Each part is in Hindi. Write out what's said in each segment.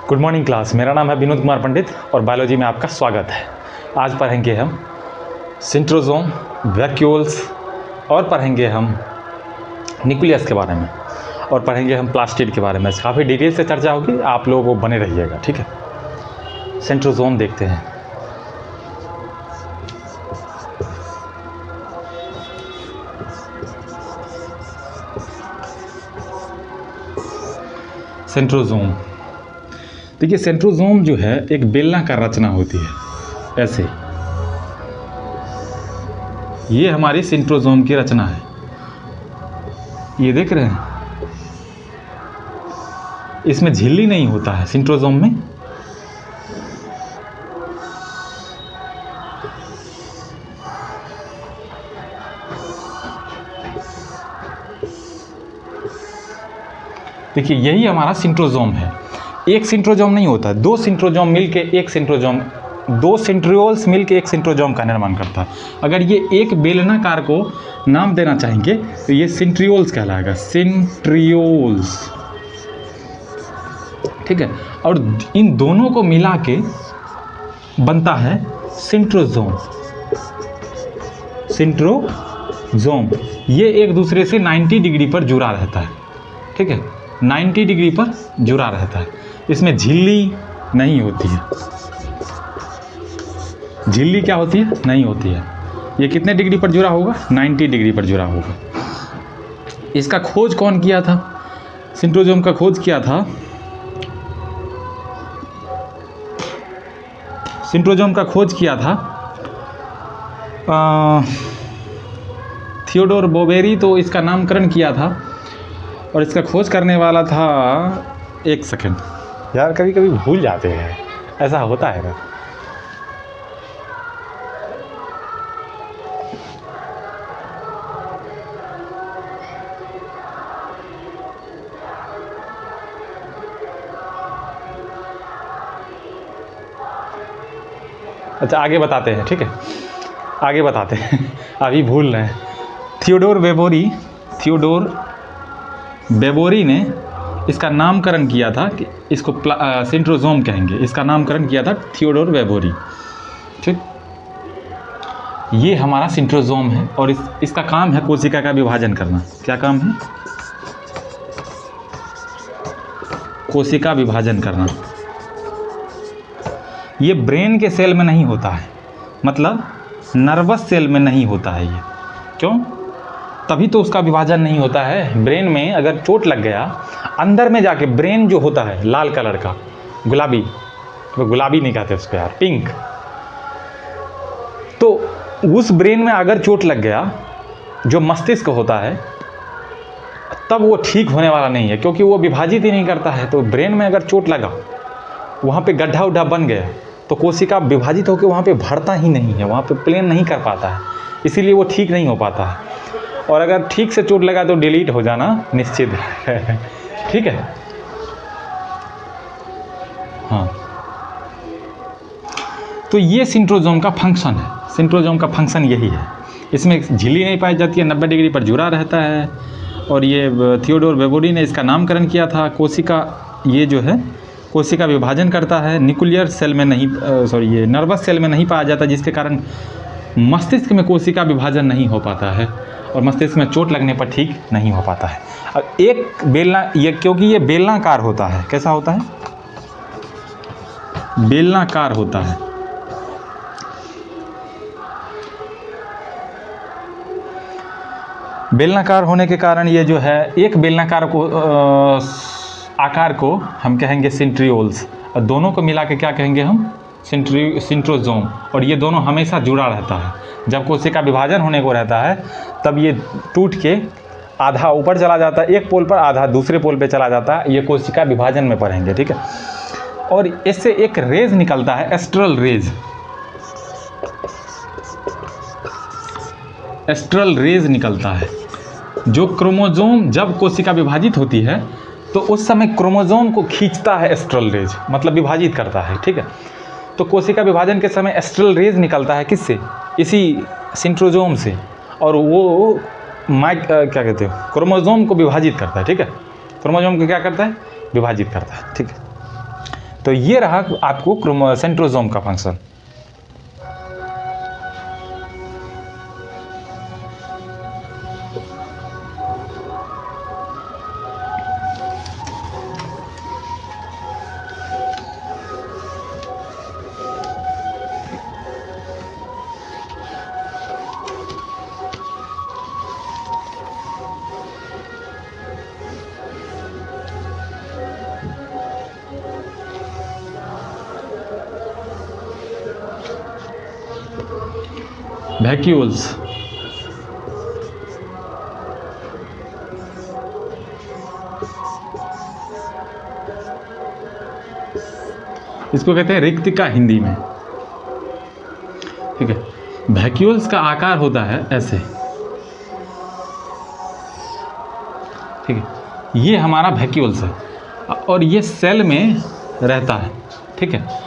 Good morning class. मेरा नाम है विनोद कुमार पंडित और बायोलॉजी में आपका स्वागत है। आज पढ़ेंगे हम सेंट्रोसोम, वैक्यूल्स और पढ़ेंगे हम न्यूक्लियस के बारे में और पढ़ेंगे हम प्लास्टिड के बारे में। काफ़ी डिटेल से चर्चा होगी, आप लोगों को बने रहिएगा, ठीक है। सेंट्रोसोम देखते हैं। सेंट्रोसोम देखिए, सेंट्रोसोम जो है एक बेलनाकार रचना होती है ऐसे। ये हमारी सेंट्रोसोम की रचना है, ये देख रहे हैं। इसमें झिल्ली नहीं होता है सेंट्रोसोम में। देखिए, यही हमारा सेंट्रोसोम है। एक सेंट्रोसोम नहीं होता, दो सेंट्रोसोम मिलके एक सेंट्रोसोम, दो सेंट्रियोल्स मिलके एक सेंट्रोसोम का निर्माण करता है। अगर ये एक बेलनाकार को नाम देना चाहेंगे तो ये सेंट्रियोल्स कहलाएगा, सेंट्रियोल्स, ठीक है। और इन दोनों को मिला के बनता है सेंट्रोसोम। सेंट्रोसोम ये एक दूसरे से 90 डिग्री पर जुड़ा रहता है, ठीक है। 90 डिग्री पर जुड़ा रहता है। इसमें झिल्ली नहीं होती है। झिल्ली क्या होती है? नहीं होती है। ये कितने डिग्री पर जुड़ा होगा? 90 डिग्री पर जुड़ा होगा। इसका खोज कौन किया था? सेंट्रोसोम का खोज किया था, सेंट्रोसोम का खोज किया था थियोडोर बोवेरी। तो इसका नामकरण किया था और इसका खोज करने वाला था, एक सेकेंड यार, कभी कभी भूल जाते हैं, ऐसा होता है ना। अच्छा, आगे बताते हैं, ठीक है, आगे बताते हैं। अभी भूल रहे हैं। थियोडोर बेवोरी ने इसका नामकरण किया था कि इसको सेंट्रोसोम कहेंगे। इसका नामकरण किया था थियोडोर बेवोरी, ठीक। ये हमारा सेंट्रोसोम है और इसका काम है कोशिका का विभाजन करना। क्या काम है? कोशिका विभाजन करना। ये ब्रेन के सेल में नहीं होता है, मतलब नर्वस सेल में नहीं होता है ये। क्यों? तभी तो उसका विभाजन नहीं होता है। ब्रेन में अगर चोट लग गया, अंदर में जाके ब्रेन जो होता है लाल कलर का, गुलाबी, तो गुलाबी नहीं कहते उसको यार, पिंक। तो उस ब्रेन में अगर चोट लग गया, जो मस्तिष्क होता है, तब वो ठीक होने वाला नहीं है, क्योंकि वो विभाजित ही नहीं करता है। तो ब्रेन में अगर चोट लगा, वहाँ पे गड्ढा उड्ढा बन गया, तो कोशिका विभाजित होकर वहाँ पे भरता ही नहीं है, वहाँ पे प्लेन नहीं कर पाता है, इसीलिए वो ठीक नहीं हो पाता है। और अगर ठीक से चोट लगा तो डिलीट हो जाना निश्चित है, ठीक है। हाँ, तो ये सेंट्रोसोम का फंक्शन है। सेंट्रोसोम का फंक्शन यही है। इसमें झिल्ली नहीं पाई जाती है, 90 डिग्री पर जुड़ा रहता है। और ये थियोडोर बेवोरी ने इसका नामकरण किया था। कोशिका, ये जो है कोशिका विभाजन करता है, न्यूक्लियर सेल में नहीं, ये नर्वस सेल में नहीं पाया जाता, जिसके कारण मस्तिष्क में कोशिका विभाजन नहीं हो पाता है और मस्तिष्क में चोट लगने पर ठीक नहीं हो पाता है। अब एक ये क्योंकि ये बेलनाकार होता है। कैसा होता है? बेलनाकार होता है। बेलनाकार होने के कारण ये जो है, एक बेलनाकार को आकार को हम कहेंगे सेंट्रियोल्स, और दोनों को मिला के क्या कहेंगे हम? सेंट्रोसोम। और ये दोनों हमेशा जुड़ा रहता है। जब कोशिका विभाजन होने को रहता है, तब ये टूट के आधा ऊपर चला जाता है एक पोल पर, आधा दूसरे पोल पे चला जाता है। ये कोशिका विभाजन में पढ़ेंगे, ठीक है। और इससे एक रेज निकलता है, एस्ट्रल रेज। एस्ट्रल रेज निकलता है, जो क्रोमोसोम, जब कोशिका विभाजित होती है तो उस समय क्रोमोसोम को खींचता है एस्ट्रल रेज, मतलब विभाजित करता है, ठीक है। तो कोशिका विभाजन के समय एस्ट्रल रेज निकलता है, किससे? इसी सेंट्रोसोम से। और वो क्या कहते हो, क्रोमोसोम को विभाजित करता है। ठीक है, क्रोमोसोम को क्या करता है, विभाजित करता है। ठीक है, तो ये रहा आपको सेंट्रोसोम का फंक्शन। वैक्यूल्स, इसको कहते हैं रिक्तिका हिंदी में। ठीक है, वैक्यूल्स का आकार होता है ऐसे। ठीक है, ये हमारा वैक्यूल्स है और ये सेल में रहता है। ठीक है,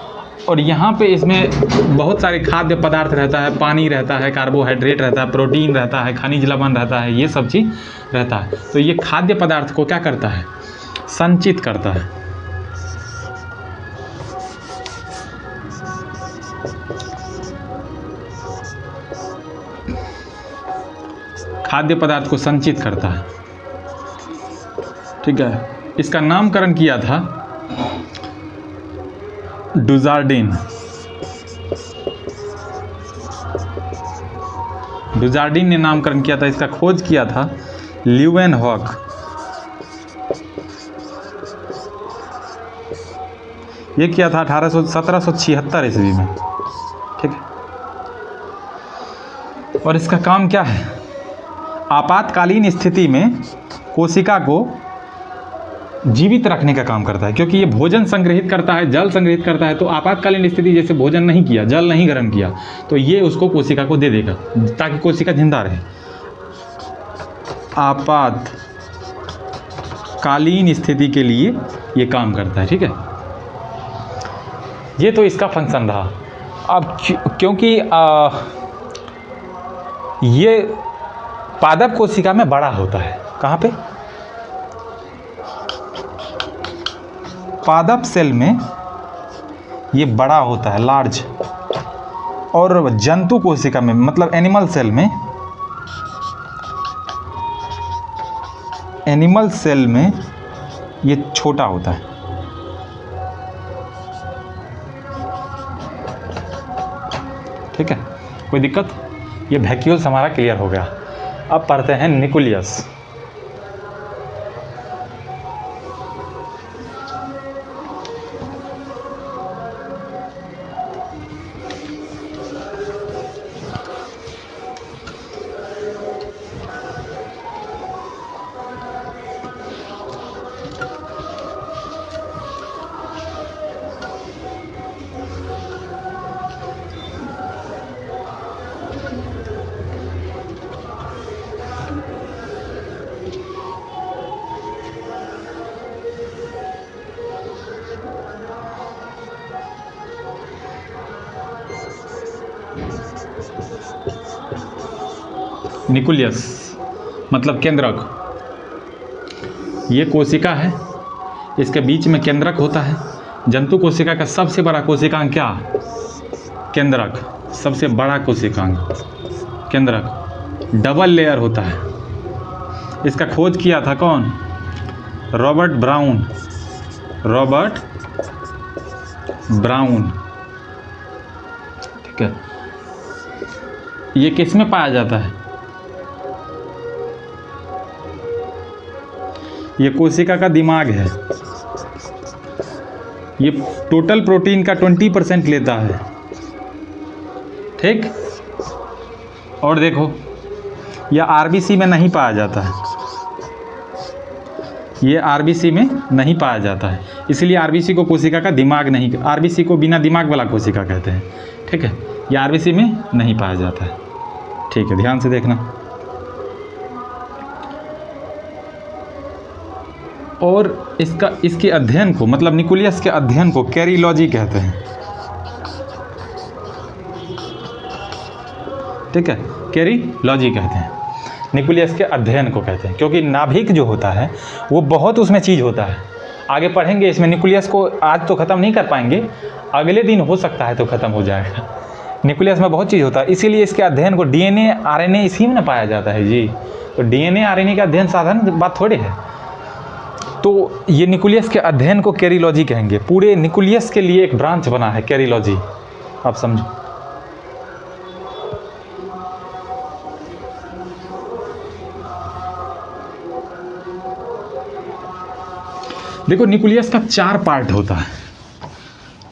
और यहाँ पे इसमें बहुत सारे खाद्य पदार्थ रहता है, पानी रहता है, कार्बोहाइड्रेट रहता है, प्रोटीन रहता है, खनिज लवण रहता है, ये सब चीज़ रहता है। तो ये खाद्य पदार्थ को क्या करता है, संचित करता है। खाद्य पदार्थ को संचित करता है। ठीक है, इसका नामकरण किया था डुजार्डिन। डुजार्डिन ने नामकरण किया था, इसका खोज किया था ल्यूवेनहॉक। ये किया था 1776 ईस्वी में। ठीक है, और इसका काम क्या है, आपातकालीन स्थिति में कोशिका को जीवित रखने का काम करता है, क्योंकि ये भोजन संग्रहित करता है, जल संग्रहित करता है। तो आपातकालीन स्थिति, जैसे भोजन नहीं किया, जल नहीं ग्रहण किया, तो ये उसको कोशिका को दे देगा ताकि कोशिका जिंदा रहे। आपातकालीन स्थिति के लिए ये काम करता है। ठीक है, ये तो इसका फंक्शन रहा। अब क्योंकि ये पादप कोशिका में बड़ा होता है, कहाँ पे, पादप सेल में ये बड़ा होता है, लार्ज। और जंतु कोशिका में, मतलब एनिमल सेल में, एनिमल सेल में ये छोटा होता है। ठीक है, कोई दिक्कत, ये वैक्यूल्स हमारा क्लियर हो गया। अब पढ़ते हैं न्यूक्लियस। न्यूक्लियस मतलब केंद्रक। ये कोशिका है, इसके बीच में केंद्रक होता है। जंतु कोशिका का सबसे बड़ा कोशिकांग क्या, केंद्रक। सबसे बड़ा कोशिकांग केंद्रक, डबल लेयर होता है। इसका खोज किया था कौन, रॉबर्ट ब्राउन। Robert brown. ठीक है, ये किस में पाया जाता है, ये कोशिका का दिमाग है। ये टोटल प्रोटीन का 20% लेता है। ठीक, और देखो यह आरबीसी में नहीं पाया जाता है, ये आरबीसी में नहीं पाया जाता है, इसलिए आरबीसी को कोशिका का दिमाग नहीं, आरबीसी को बिना दिमाग वाला कोशिका कहते हैं। ठीक है, ये आरबीसी में नहीं पाया जाता है। ठीक है, ध्यान से देखना। और इसके अध्ययन को, मतलब न्यूक्लियस के अध्ययन को कैरियोलॉजी कहते हैं। ठीक है, कैरियोलॉजी कहते हैं। न्यूक्लियस के अध्ययन को कहते हैं, क्योंकि नाभिक जो होता है वो बहुत उसमें चीज़ होता है। आगे पढ़ेंगे इसमें, न्यूक्लियस को आज तो ख़त्म नहीं कर पाएंगे, अगले दिन हो सकता है तो ख़त्म हो जाएगा। न्यूक्लियस में बहुत चीज़ होता है, इसीलिए इसके अध्ययन को डीएनए आरएनए इसी में ना पाया जाता है जी। तो डीएनए आरएनए का अध्ययन साधारण बात थोड़ी है। तो ये न्यूक्लियस के अध्ययन को कैरियोलॉजी कहेंगे। पूरे न्यूक्लियस के लिए एक ब्रांच बना है कैरियोलॉजी, आप समझो। देखो न्यूक्लियस का 4 पार्ट होता है,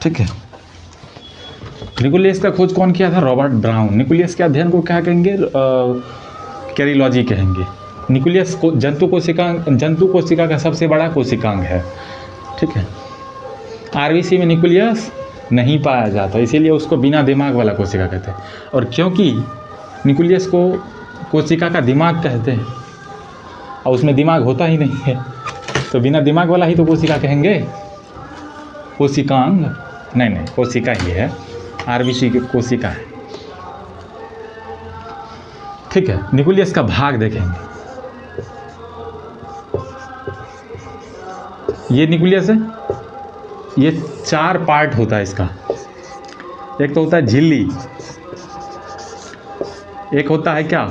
ठीक है। न्यूक्लियस का खोज कौन किया था? Robert brown. न्यूक्लियस के अध्ययन को क्या कहेंगे? कैरियोलॉजी कहेंगे। न्यूक्लियस को जंतु कोशिका का सबसे बड़ा कोशिकांग है, ठीक है। आरबीसी में न्यूक्लियस नहीं पाया जाता, इसीलिए उसको बिना दिमाग वाला कोशिका कहते हैं। और क्योंकि न्यूक्लियस को कोशिका का दिमाग कहते हैं और उसमें दिमाग होता ही नहीं है, तो बिना दिमाग वाला ही तो कोशिका कहेंगे। कोशिकांग नहीं, कोशिका ही है, आरबीसी की कोशिका है, ठीक है। न्यूक्लियस का भाग देखेंगे। ये न्यूक्लियस है, ये 4 पार्ट होता है इसका। एक तो होता है झिल्ली, एक होता है क्या?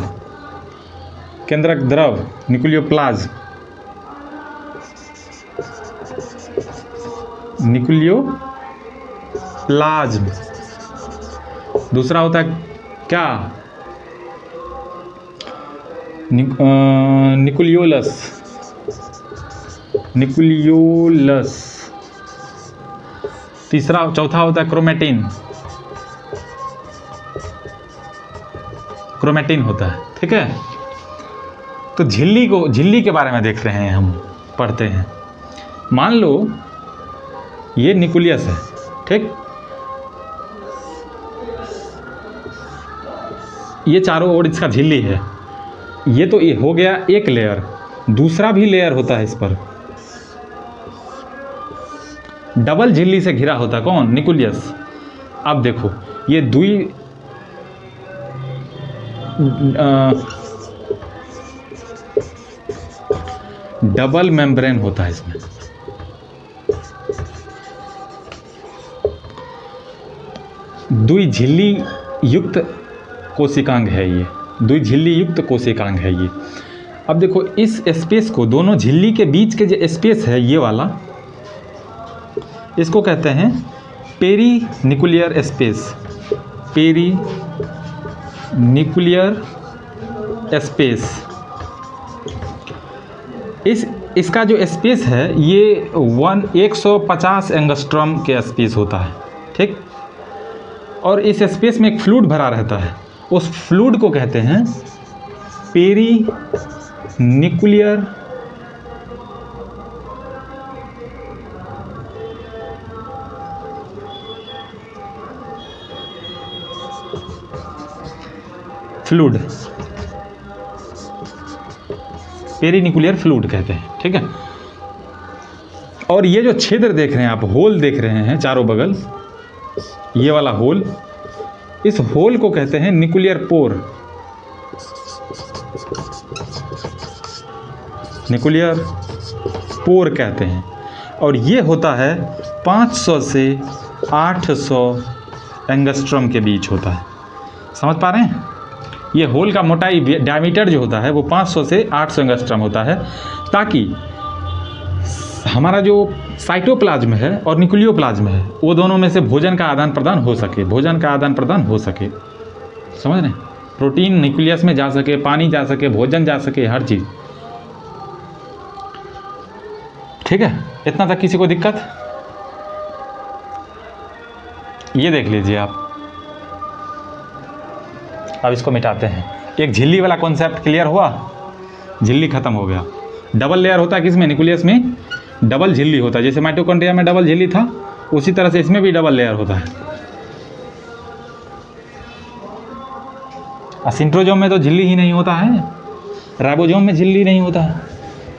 केंद्रक द्रव, न्यूक्लियोप्लाज्म, न्यूक्लियोप्लाज्म। दूसरा होता है क्या? न्यूक्लियोलस। चौथा होता है क्रोमैटिन होता है, ठीक है। तो झिल्ली के बारे में देख रहे हैं हम, पढ़ते हैं। मान लो ये न्यूक्लियस है, ठीक। ये चारों ओर इसका झिल्ली है। ये तो ये हो गया एक लेयर। दूसरा भी लेयर होता है इस पर, डबल झिल्ली से घिरा होता है। कौन? न्यूक्लियस। अब देखो ये डबल मेम्ब्रेन होता है इसमें। दुई झिल्ली युक्त कोशिकांग है ये, दुई झिल्ली युक्त कोशिकांग है ये। अब देखो इस स्पेस को, दोनों झिल्ली के बीच के जो स्पेस है ये वाला, इसको कहते हैं peri nuclear space. Peri nuclear space. इसका जो स्पेस है ये 150 एंगस्ट्रॉम के स्पेस होता है, ठीक। और इस स्पेस में एक फ्लूइड भरा रहता है, उस फ्लूइड को कहते हैं peri nuclear fluid, perinuclear fluid कहते हैं, ठीक है। और ये जो छिद्र देख रहे हैं आप, होल देख रहे हैं चारों बगल, ये वाला होल, इस होल को कहते हैं न्यूक्लियर पोर। न्यूक्लियर पोर कहते हैं। और ये होता है 500 से 800 एंगस्ट्रॉम के बीच होता है। समझ पा रहे हैं? ये होल का मोटाई, डायमीटर जो होता है वो 500 से 800 एंगस्ट्रॉम होता है, ताकि हमारा जो साइटोप्लाज्म है और न्यूक्लियोप्लाज्म है वो दोनों में से भोजन का आदान प्रदान हो सके, समझ रहे हैं? प्रोटीन न्यूक्लियस में जा सके, पानी जा सके, भोजन जा सके, हर चीज़, ठीक है। इतना तक किसी को दिक्कत? ये देख लीजिए आप। अब इसको मिटाते हैं। एक झिल्ली वाला कॉन्सेप्ट क्लियर हुआ, झिल्ली खत्म हो गया। डबल लेयर होता है किसमें? न्यूक्लियस में डबल झिल्ली होता है। जैसे माइटोकॉन्ड्रिया में डबल झिल्ली था, उसी तरह से इसमें भी डबल लेयर होता है। सेंट्रोजोम में तो झिल्ली ही नहीं होता है, राइबोसोम में झिल्ली नहीं होता है,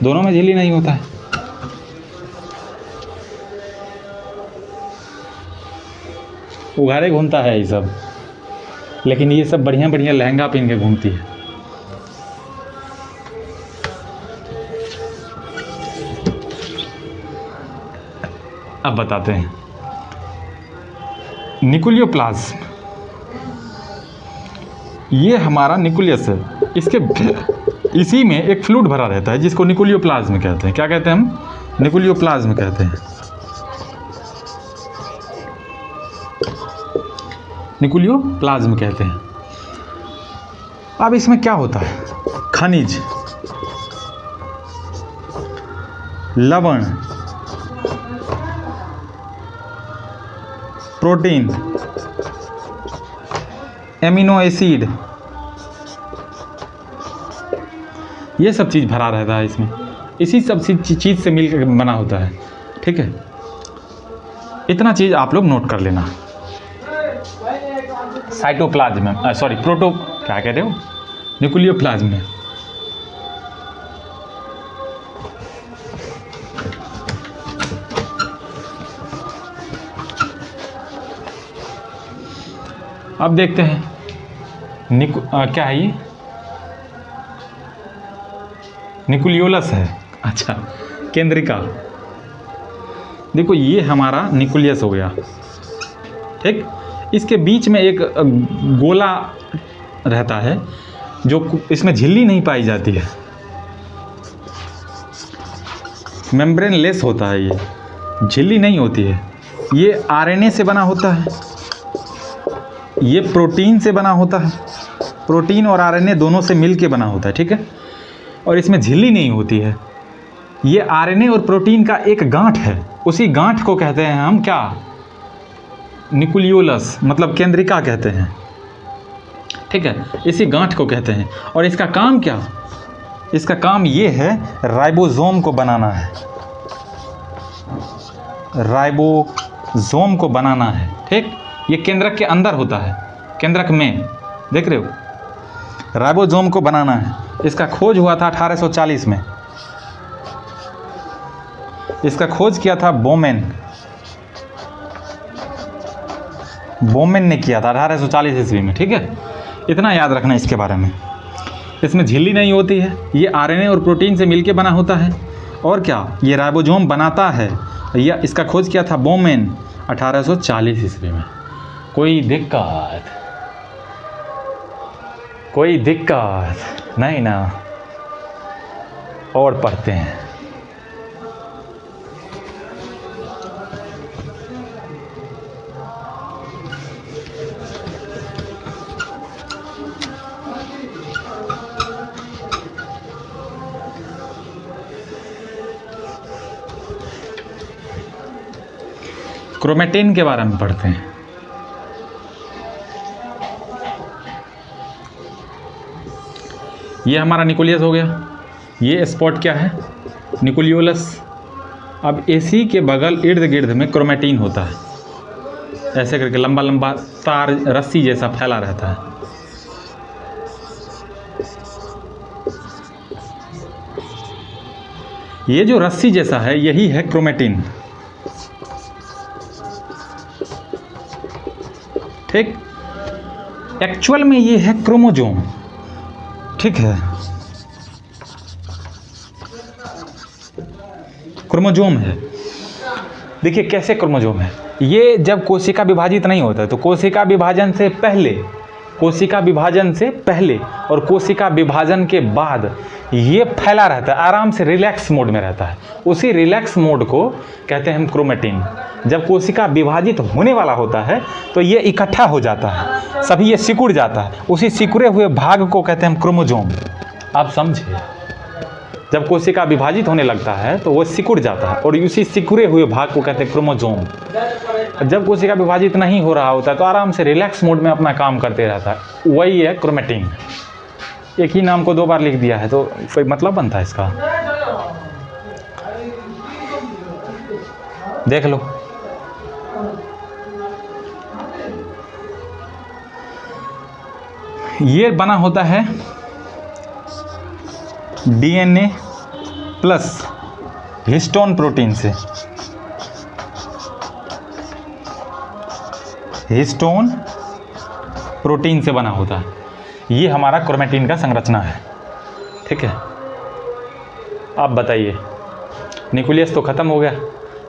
दोनों में झिल्ली नहीं होता है। उघारे घूमता है ये सब, लेकिन ये सब बढ़िया बढ़िया लहंगा पहन के घूमती है। अब बताते हैं। न्यूक्लियोप्लाज्म, ये हमारा न्यूक्लियस है, इसके इसी में एक फ्लूइड भरा रहता है जिसको न्यूक्लियोप्लाज्म कहते हैं। क्या कहते हैं हम? न्यूक्लियोप्लाज्म कहते हैं। न्यूक्लियोप्लाज्म कहते हैं। अब इसमें क्या होता है? खनिज, लवण, प्रोटीन, एमिनो एसिड, ये सब चीज़ भरा रहता है इसमें। इसी सब चीज़ से मिलकर बना होता है। ठीक है, इतना चीज़ आप लोग नोट कर लेना। साइटोप्लाज्म में, सॉरी प्रोटो, क्या कह रहे हो, न्यूक्लियोप्लाज्म में। अब देखते हैं क्या है ये? न्यूक्लियोलस है। अच्छा, केंद्रिका। देखो ये हमारा न्यूक्लियस हो गया। ठीक, इसके बीच में एक गोला रहता है जो इसमें झिल्ली नहीं पाई जाती है, मेम्ब्रेन लेस होता है, ये झिल्ली नहीं होती है। ये आरएनए से बना होता है, ये प्रोटीन से बना होता है, प्रोटीन और आरएनए दोनों से मिल के बना होता है। ठीक है, और इसमें झिल्ली नहीं होती है। ये आरएनए और प्रोटीन का एक गांठ है, उसी गांठ को कहते हैं हम क्या? न्यूक्लियोलस, मतलब केंद्रिका कहते हैं। ठीक है, इसी गांठ को कहते हैं। और इसका काम क्या? इसका काम ये है, राइबोसोम को बनाना है, राइबोसोम को बनाना है। ठीक, ये केंद्रक के अंदर होता है, केंद्रक में, देख रहे हो, राइबोसोम को बनाना है। इसका खोज हुआ था 1840 में। इसका खोज किया था बोमेन ने किया था 1840 ईस्वी में। ठीक है, इतना याद रखना इसके बारे में। इसमें झिल्ली नहीं होती है, ये आरएनए और प्रोटीन से मिलके बना होता है। और क्या, ये राइबोसोम बनाता है। यह इसका खोज किया था बोमेन 1840 ईस्वी में। कोई दिक्कत? कोई दिक्कत नहीं ना? और पढ़ते हैं। क्रोमेटिन के बारे में पढ़ते हैं। ये हमारा न्यूक्लियस हो गया। ये स्पॉट क्या है? न्यूक्लियोलस। अब इसी के बगल इर्द गिर्द में क्रोमेटिन होता है, ऐसे करके लंबा लंबा तार, रस्सी जैसा फैला रहता है। ये जो रस्सी जैसा है, यही है क्रोमेटिन। ठीक, एक्चुअल में ये है क्रोमोसोम। ठीक है, क्रोमोसोम है। देखिए कैसे क्रोमोसोम है। ये जब कोशिका विभाजित नहीं होता है तो कोशिका विभाजन से पहले, कोशिका विभाजन से पहले और कोशिका विभाजन के बाद ये फैला रहता है, आराम से रिलैक्स मोड में रहता है। उसी रिलैक्स मोड को कहते हैं हम क्रोमेटिन। जब कोशिका विभाजित होने वाला होता है तो ये इकट्ठा हो जाता है, सभी ये सिकुड़ जाता है। उसी सिकुड़े हुए भाग को कहते हैं हम क्रोमोसोम। आप समझे? जब कोशिका विभाजित होने लगता है तो वो सिकुड़ जाता है और उसी सिकुड़े हुए भाग को कहते हैं क्रोमोसोम। जब कोशिका विभाजित नहीं हो रहा होता है तो आराम से रिलैक्स मोड में अपना काम करते रहता है, वही है क्रोमेटिन। एक ही नाम को दो बार लिख दिया है तो कोई मतलब बनता है इसका? देख लो। ये बना होता है डीएनए प्लस हिस्टोन प्रोटीन से। हिस्टोन प्रोटीन से बना होता है। ये हमारा क्रोमेटिन का संरचना है। ठीक है, अब बताइए, न्यूक्लियस तो ख़त्म हो गया,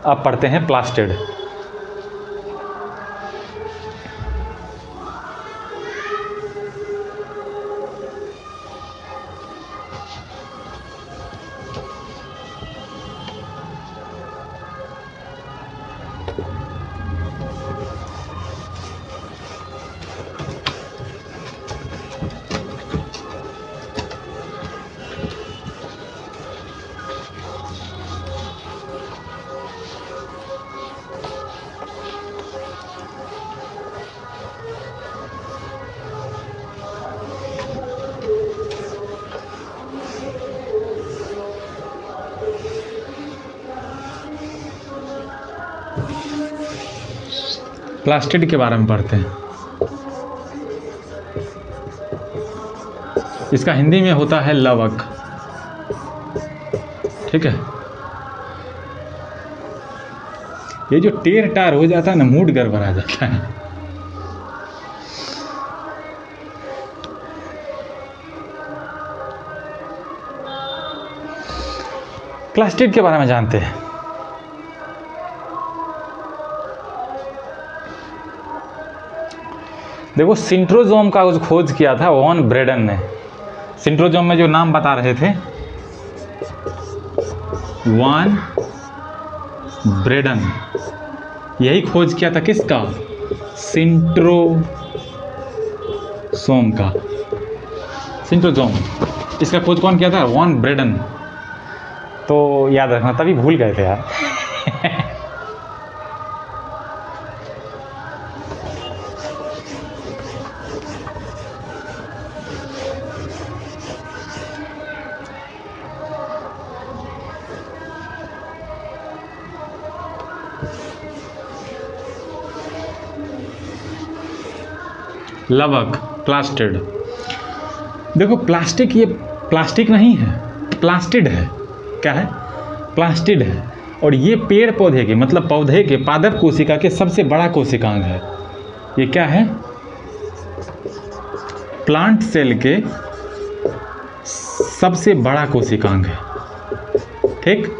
अब पढ़ते हैं प्लास्टिड। प्लास्टिड के बारे में पढ़ते हैं। इसका हिंदी में होता है लवक। ठीक है, ये जो टेर टार हो जाता है ना, मूड गड़बड़ा जाता है। प्लास्टिड के बारे में जानते हैं। देखो, सिंट्रोजोम का कुछ खोज किया था वॉन ब्रेडन ने। सिंट्रोजोम में जो नाम बता रहे थे, वॉन ब्रेडन, यही खोज किया था किसका? सिंट्रोसोम का। सिंट्रोजोम, इसका खोज कौन किया था? वॉन ब्रेडन। तो याद रखना, तभी भूल गए थे यार। लवक, प्लास्टिड। देखो, प्लास्टिक, ये प्लास्टिक नहीं है, प्लास्टिड है। क्या है? प्लास्टिड है। और ये पेड़ पौधे के, मतलब पौधे के पादप कोशिका के सबसे बड़ा कोशिकांग है। ये क्या है? प्लांट सेल के सबसे बड़ा कोशिकांग है। ठीक,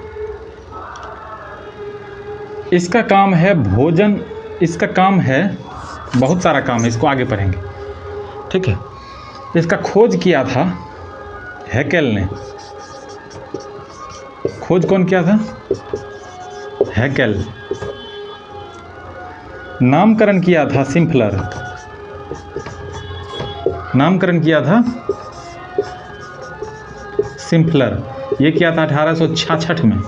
इसका काम है भोजन, इसका काम है, बहुत सारा काम है, इसको आगे पढ़ेंगे। ठीक है, इसका खोज किया था हैकेल ने। खोज कौन किया था? हैकेल। नामकरण किया था सिंपलर। नामकरण किया था सिंपलर। ये किया था 1866 में।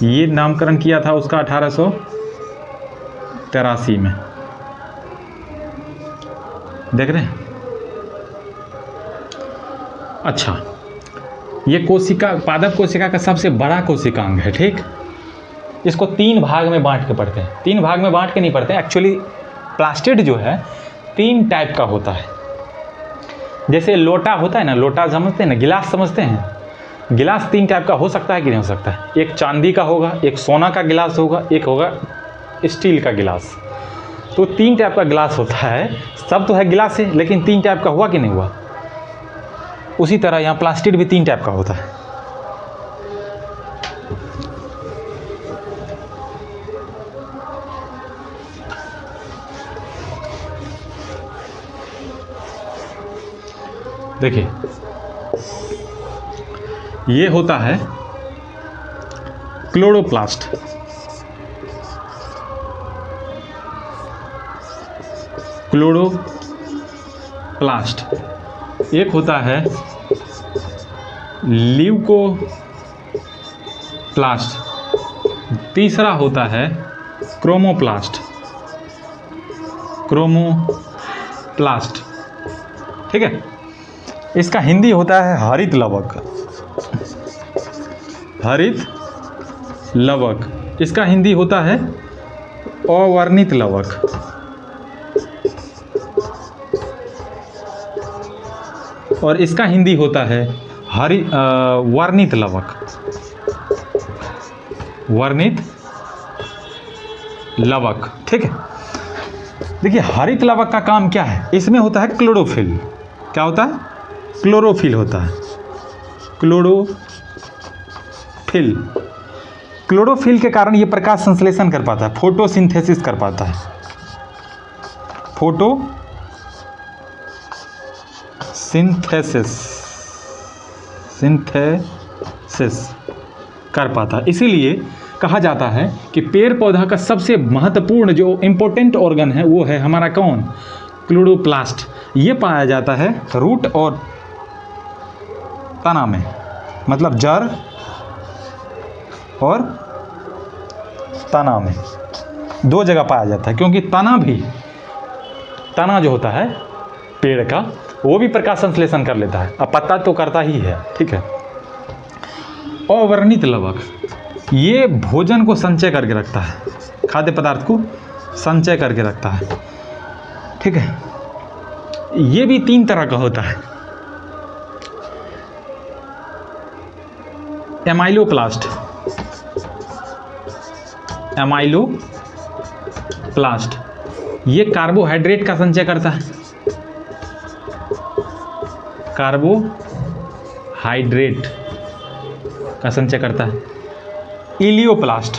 ये नामकरण किया था उसका 1883 में। देख रहे हैं? अच्छा, ये कोशिका, पादप कोशिका का सबसे बड़ा कोशिकांग है। ठीक, इसको 3 भाग में बांट के पढ़ते हैं। 3 भाग में बांट के नहीं पढ़ते, एक्चुअली प्लास्टिड जो है 3 टाइप का होता है। जैसे लोटा होता है ना, लोटा समझते हैं ना, गिलास समझते हैं। गिलास 3 टाइप का हो सकता है कि नहीं हो सकता है? एक चांदी का होगा, एक सोना का गिलास होगा, एक होगा स्टील का गिलास। तो 3 टाइप का गिलास होता है। सब तो है गिलास है, लेकिन 3 टाइप का हुआ कि नहीं हुआ? उसी तरह यहाँ प्लास्टिड भी 3 टाइप का होता है। देखिए, ये होता है क्लोरोप्लास्ट। क्लोरोप्लास्ट। एक होता है ल्यूकोप्लास्ट। तीसरा होता है क्रोमोप्लास्ट। क्रोमोप्लास्ट। ठीक है, इसका हिंदी होता है हरित लवक। हरित लवक। इसका हिंदी होता है अवर्णित लवक। और इसका हिंदी होता है वर्णित लवक। वर्णित लवक। ठीक है, देखिए, हरित लवक का काम क्या है? इसमें होता है क्लोरोफिल। क्या होता है? क्लोरोफिल होता है। क्लोरोफिल। क्लोरोफिल के कारण ये प्रकाश संश्लेषण कर पाता है, फोटोसिंथेसिस कर पाता है, सिंथेसिस कर पाता है। इसीलिए कहा जाता है कि पेड़ पौधा का सबसे महत्वपूर्ण जो इम्पोर्टेंट ऑर्गन है वो है हमारा कौन, क्लोरोप्लास्ट। ये पाया जाता है रूट और तना में, मतलब जड़ और तना में, दो जगह पाया जाता है। क्योंकि तना जो होता है पेड़ का वो भी प्रकाश संश्लेषण कर लेता है, अब पत्ता तो करता ही है, ठीक है। अवर्णित लवक, ये भोजन को संचय करके रखता है, खाद्य पदार्थ को संचय करके रखता है, ठीक है। ये भी 3 तरह का होता है। एमाइलोप्लास्ट ये कार्बोहाइड्रेट का संचय करता है, कार्बोहाइड्रेट का संचय करता है। इलियोप्लास्ट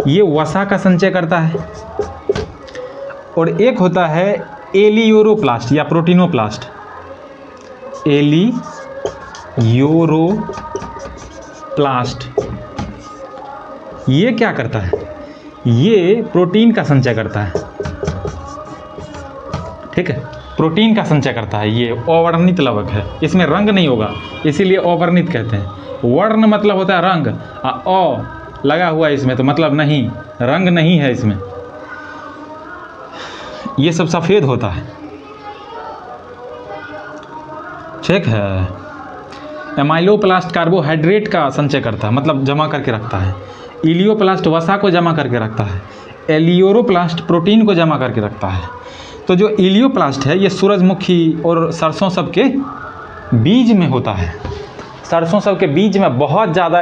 ये वसा का संचय करता है। और एक होता है एलियोरोप्लास्ट या प्रोटीनोप्लास्ट। एलियोरोप्लास्ट ये क्या करता है, ये प्रोटीन का संचय करता है, ठीक है, प्रोटीन का संचय करता है। ये अवर्णित लवक है, इसमें रंग नहीं होगा, इसीलिए अवर्णित कहते हैं। वर्ण मतलब होता है रंग, अ लगा हुआ है इसमें तो मतलब नहीं, रंग नहीं है इसमें, ये सब सफ़ेद होता है, ठीक है। एमाइलोप्लास्ट कार्बोहाइड्रेट का संचय करता है, मतलब जमा करके रखता है। इलियोप्लास्ट वसा को जमा करके रखता है। एलियोरोप्लास्ट प्रोटीन को जमा करके रखता है। तो जो इलियोप्लास्ट है ये सूरजमुखी और सरसों सब के बीज में होता है। सरसों सब के बीज में बहुत ज़्यादा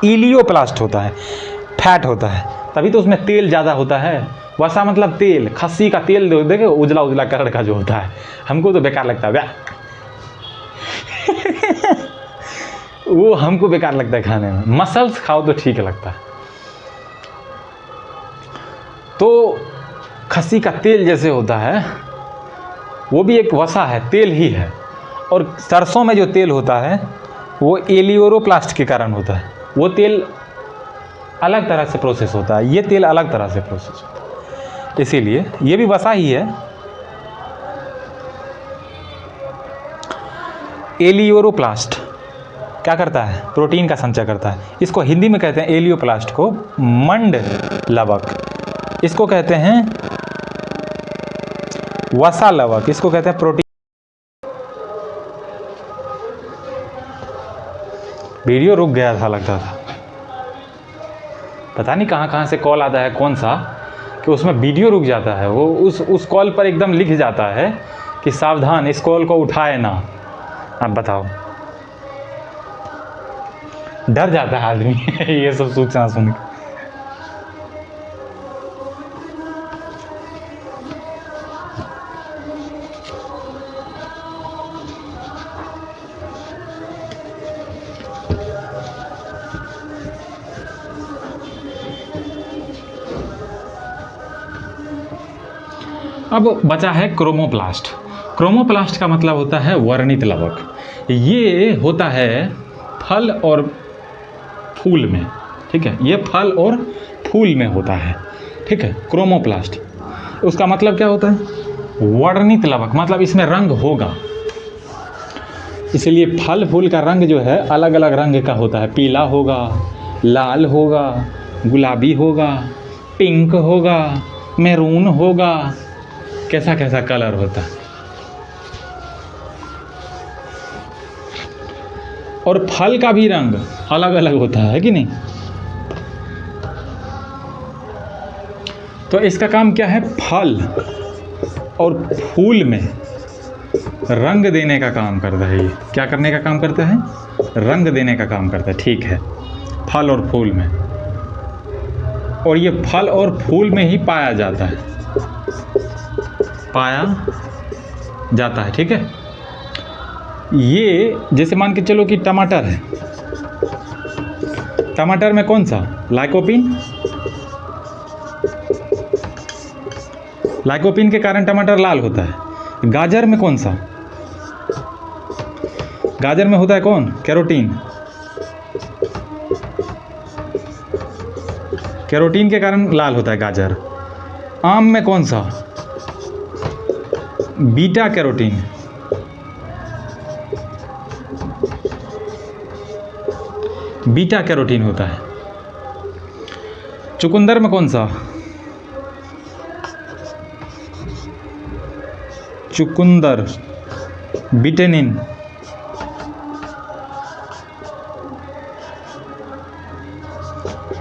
इलियोप्लास्ट होता है, फैट होता है, तभी तो उसमें तेल ज़्यादा होता है। वसा मतलब तेल, खस्सी का तेल देखे उजला उजला कलर का जो होता है, हमको तो बेकार लगता है वो हमको बेकार लगता है खाने में। मसल्स खाओ तो ठीक लगता है। तो खस्सी का तेल जैसे होता है वो भी एक वसा है, तेल ही है। और सरसों में जो तेल होता है वो एलियोरोप्लास्ट के कारण होता है। वो तेल अलग तरह से प्रोसेस होता है, ये तेल अलग तरह से प्रोसेस होता है, इसीलिए ये भी वसा ही है। एलियोरोप्लास्ट क्या करता है, प्रोटीन का संचय करता है। इसको हिंदी में कहते हैं एलियोप्लास्ट को मंड लवक, इसको कहते हैं वसा लवक, इसको कहते हैं प्रोटीन। वीडियो रुक गया था लगता था, पता नहीं कहाँ से कॉल आता है कौन सा, कि उसमें वीडियो रुक जाता है। वो उस कॉल पर एकदम लिख जाता है कि सावधान इस कॉल को उठाए ना। अब बताओ, डर जाता है आदमी ये सब सूचना सुन के। अब बचा है क्रोमोप्लास्ट। क्रोमोप्लास्ट का मतलब होता है वर्णित लवक। ये होता है फल और फूल में, ठीक है, ये फल और फूल में होता है, ठीक है, क्रोमोप्लास्ट। उसका मतलब क्या होता है, वर्णित लवक, मतलब इसमें रंग होगा। इसलिए फल फूल का रंग जो है अलग अलग रंग का होता है, पीला होगा, लाल होगा, गुलाबी होगा, पिंक होगा, मैरून होगा, कैसा कैसा कलर होता है। और फल का भी रंग अलग अलग होता है कि नहीं। तो इसका काम क्या है, फल और फूल में रंग देने का काम करता है। ये क्या करने का काम करता है, रंग देने का काम करता है, ठीक है, फल और फूल में। और ये फल और फूल में ही पाया जाता है, पाया जाता है, ठीक है। ये जैसे मान के चलो कि टमाटर है, टमाटर में कौन सा, लाइकोपिन, लाइकोपिन के कारण टमाटर लाल होता है। गाजर में कौन सा, गाजर में होता है कौन, कैरोटीन, कैरोटीन के कारण लाल होता है गाजर। आम में कौन सा, बीटा कैरोटीन, बीटा कैरोटीन होता है। चुकंदर में कौन सा, चुकंदर, बिटेनिन,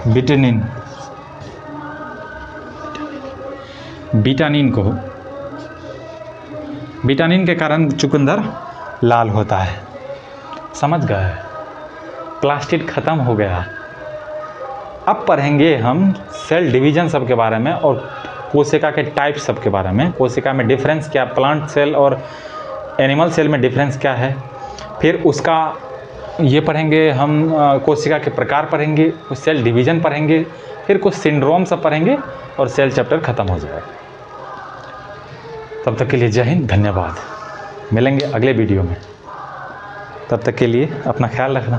बिटेनिन, विटामिन को, विटामिन के कारण चुकंदर लाल होता है। समझ गए, प्लास्टिड खत्म हो गया। अब पढ़ेंगे हम सेल डिवीजन सब के बारे में और कोशिका के टाइप सब के बारे में। कोशिका में डिफरेंस क्या, प्लांट सेल और एनिमल सेल में डिफरेंस क्या है। फिर उसका ये पढ़ेंगे हम, कोशिका के प्रकार पढ़ेंगे, कुछ सेल डिवीजन पढ़ेंगे, फिर कुछ सिंड्रोम सब पढ़ेंगे और सेल चैप्टर ख़त्म हो जाएगा। तब तक के लिए जय हिंद, धन्यवाद। मिलेंगे अगले वीडियो में, तब तक के लिए अपना ख्याल रखना।